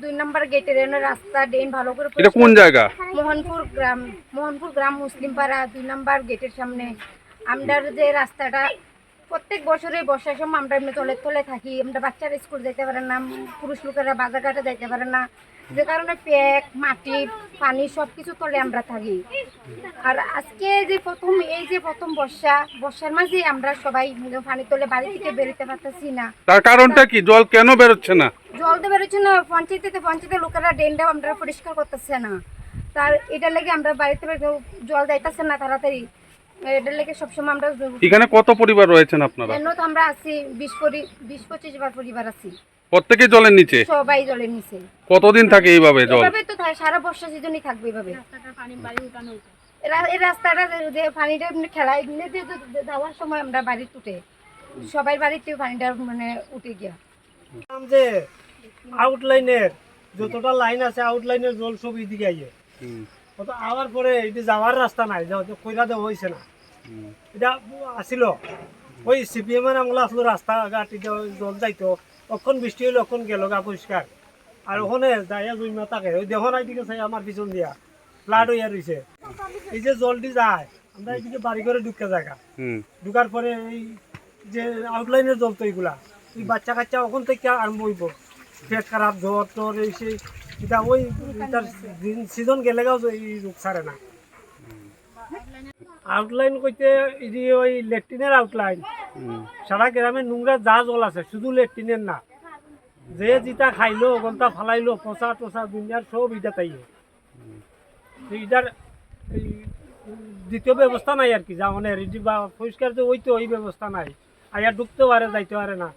2 নম্বর গেটের এনে রাস্তা ড্রেন ভালো করে এটা কোন জায়গা? মোহনপুর গ্রাম মুসলিম পাড়া 2 নম্বর গেটের সামনে। আমরা যে রাস্তাটা প্রত্যেক বছরে বর্ষার সময় আমরা এমনি তলে থাকি, আমরা বাচ্চারা স্কুল যেতে পারে না, পুরুষ লোকেরা বাজারঘাটে যাইতে পারে না, যে কারণে প্যাক মাটি পানি সব কিছু তলে আমরা থাকি। আর আজকে যে প্রথম বর্ষার মাঝে আমরা সবাই পানি তলে বাড়ি থেকে বেরোতে পারতেছি না। তার কারণটা কি? জল কেন বেরোচ্ছে না? জল তো বেরোচ্ছে না, পঞ্চায়েতের লোকেরা ড্রেনটাও আমরা পরিষ্কার করতেছে না। তার এটা লেগে আমরা বাড়িতে জল যাইতেছে না তাড়াতাড়ি, এটার লেগে সবসময় আমরা। এখানে কত পরিবার রয়েছেন আপনারা? তো আমরা আছি 20-25 বার পরিবার আছি। প্রত্যেকে জলের নিচে? সবাই জলের নিচে। কতদিন থাকে এইভাবে জল? এভাবে তো সারা বর্ষা সিজনই থাকবে এইভাবে। এই রাস্তাটা যে পানিটা খেলায় যাওয়ার সময় আমরা বাড়ি উঠে সবাই বাড়িতে পানিটা মানে উঠে গিয়া যে আউটলাইনের যতটা লাইন আছে আউটলাইনের জল সব এদিকে আইয়ে আবার পরে এটি যাওয়ার রাস্তা নাই, কইরা দেওয়া হয়েছে না। এটা আসিল ওই সিপিএম এর আমলা আসলো রাস্তাঘাট জল যাইতো, কখন বৃষ্টি হইলো কখন গেল গা পরিষ্কার। আর ওখানে যাইয়া জুইমা থাকে ওই দেখো না এদিকে চাই আমার পিছন দিয়া ফ্লাড হইয়া রয়েছে। এই যে জলটি যায় আমরা এদিকে বাড়ি করে ঢুকে জায়গা ঢুকার পরে এই যে আউটলাইনের জল তো এইগুলা এই বাচ্চা কাচ্চা ওখান থেকে আরম্ভ হইব, পেট খারাপ জ্বর টর এই সেই এটা ওই তার সিজন গেলে গাও এই রোগ ছাড়ে না। আউটলাইন কইতে ওই লেট্রিনের আউটলাইন, সারা গ্রামে নোংরা যা জল আছে শুধু লেট্রিনের না, যে যেটা খাইলো ওখানটা ফালাইলো পচা টচা দুনিয়ার সব এটা তাই এটার দ্বিতীয় ব্যবস্থা নাই আর কি, যা মানে বা পরিষ্কার যে ওই তো ওই ব্যবস্থা নাই, আয়া ঢুকতে পারে যাইতে পারে না।